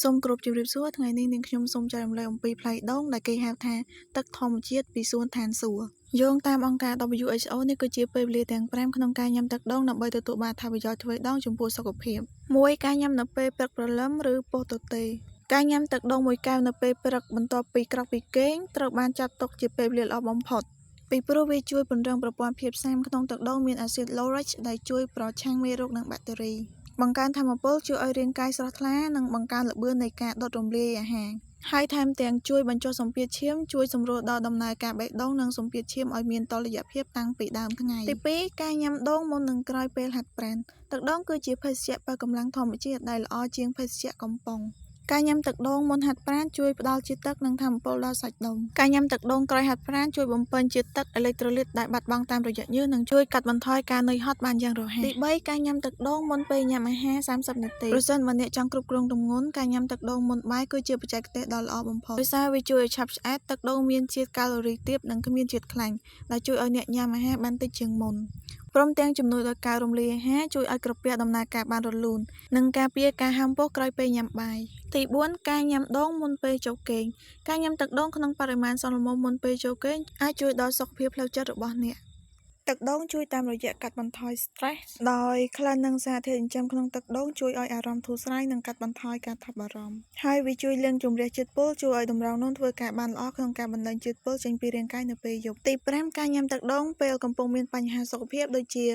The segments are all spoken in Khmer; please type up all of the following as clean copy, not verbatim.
សូមគោរពជម្រាបសួរថ្ងៃនេះនាងខ្ញុំសូមចែករំលែកអំពីផ្លែដូងដែលគេហៅថាទឹកធម្មជាតិពីសួនឋានសួគ៌យោងតាមអង្គការ WHO នេះគឺជាពេលវេលាទាំង5ក្នុងការញ៉ាំទឹកដូងដើម្បីទទួលបានអត្ថប្រយោជន៍ទ្វេដងចំពោះសុខភាព1ការញ៉ាំនៅពេលព្រឹកព្រលឹមឬប៉ុស្តិ៍ទទេការញ៉ាំទឹកដូងមួយកែវនៅពេលព្រឹកបន្ទាប់ពីក្រោកពីគេងត្រូវបានចាត់ទុកជាពេលវេលាល្អបំផុតពីព្រោះវាជួយពង្រឹងប្រព័ន្ធភាពស៊ាំក្នុងទឹកដូងមានអាស៊ីត lauric ដែលជួយប្រឆាំងមេរោគនិងបាក់តេរីបង្កើនថាមពលជួយឲ្យរាងកាយស្រស់ថ្លានិងបង្កើនល្បឿននៃការដុតរំលាយអាហារហើយថែមទាំងជួយបញ្ចុះសម្ពាធឈាមជួយសម្រួលដល់ដំណើរការបេះដូងនិងសម្ពាធឈាមឲ្យមានតុល្យភាពតាំងពីដើមថ្ងៃទី2ការញ៉ាំដូងមុននិងក្រោយពេលហាត់ប្រាណទឹកដូងគឺជាភេសជ្ជៈបើកម្លាំងធម្មជាតិដែលល្អជាងភេសជ្ជៈកំប៉ុងការញ៉ាំទឹកដូងមុនហាត់ប្រាណជួយផ្ដល់ជាតិទឹកនិងថាមពលដល់សាច់ដុំការញ៉ាំទឹកដូងក្រោយហាត់ប្រាណជួយបំពេញជាតិទឹកអេឡិចត្រូលីតដែលបាត់បង់តាមរយៈញើសនិងជួយកាត់បន្ថយការនឿយហត់បានយ៉ាងរហ័សទី3ការញ៉ាំទឹកដូងមុនពេលញ៉ាំអាហារ30នាទីប្រសិនបើអ្នកចង់គ្រប់គ្រងទម្ងន់ការញ៉ាំទឹកដូងមុនបាយគឺជាបច្ចេកទេសដ៏ល្អបំផុតដោយសារវាជួយឲ្យឆាប់ឆ្អែតទឹកដូងមានជាតិកាឡូរីទាបនិងគ្មានជាតិខ្លាញ់ដែលជួយឲ្យអ្នកញ៉ាំអាហារបានតិចជាងមុនព្រមទាំងជំនួយដល់ការរំលាយអាហារជួយឲ្យក្រពះដំណើរការបានរលូននិងការពារការហាមពោះក្រោយពេលញ៉ាំបាយទី4ការញ៉ាំដូងមុនពេលចូលគេងការញ៉ាំទឹកដូងក្នុងបរិមាណសមល្មមមុនពេលចូលគេងអាចជួយដល់សុខភាពផ្លូវចិត្តរបស់អ្នកទឹកដូងជួយតាមរយៈកាត់បន្ថយ stress ដោយក្លិននិងសារធាតុចិញ្ចឹមក្នុងទឹកដូងជួយឲ្យអារម្មណ៍ធូរស្រាលនិងកាត់បន្ថយការថប់បារម្ភហើយវាជួយលាងជម្រះជាតិពុលជួយឲ្យតម្រងនោមធ្វើការបានល្អក្នុងការបណ្តេញជាតិពុលចេញពីរាងកាយនៅពេលយប់ទី5ការញ៉ាំទឹកដូងពេលកំពុងមានបញ្ហាសុខភាពដូចជា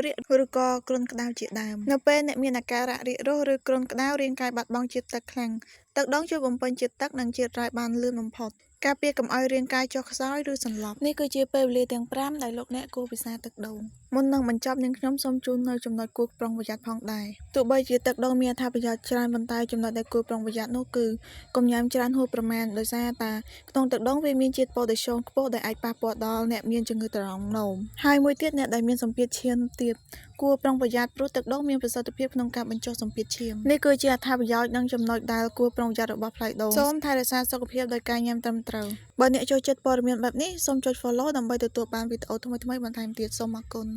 រាគឬក៏គ្រុនក្តៅជាដើមនៅពេលអ្នកមានអាការៈរាគរូសឬគ្រុនក្តៅរាងកាយបាត់បង់ជាតិទឹកខ្លាំងទឹកដូងជួយបំពេញជាតិទឹកនិងជាតិរ៉ែបានលឿនបំផុតការពារកុំឲ្យរាងកាយចុះខ្សោយឬសន្លប់នេះគឺជាពេលវេលាទាំង5ដែលលោកអ្នកគួរពិសាទឹកដូងមុននឹងបញ្ចប់នាងខ្ញុំសូមជូននៅចំណុចគួរប្រុងប្រយ័ត្នផងដែរទោះបីជាទឹកដូងមានអត្ថប្រយោជន៍ច្រើនប៉ុន្តែចំណុចដែលគួរប្រុងប្រយ័ត្ននោះគឺកុំញ៉ាំច្រើនហួសប្រមាណដោយសារតែក្នុងទឹកដូងវាមានជាតិប៉ូតាស្យូមខ្ពស់ដែលអាចប៉ះពាល់ដល់អ្នកមានជំងឺត្រង់នោមហើយមួយទៀតអ្នកដែលមានសម្ពាធឈាមទាបគួរប្រុងប្រយ័ត្នព្រោះទឹកដូងមានប្រសិទ្ធភាពក្នុងការបញ្ចុះសម្ពាធឈាមនេះគឺជាអត្ថប្រយោជន៍និងចំណុចដែលគួរប្រុងប្រយ័ត្នរបស់ផ្លែដូងសូមថែរក្សាសុខភាពដោយការញ៉ាំត្រឹមត្រូវបើអ្នកចូលចិត្តព័ត៌មានបែបនេះសូមចុច follow ដើម្បីទទួលបានវីដេអូថ្មីៗបន្ថែមទៀតសូមអរគុណ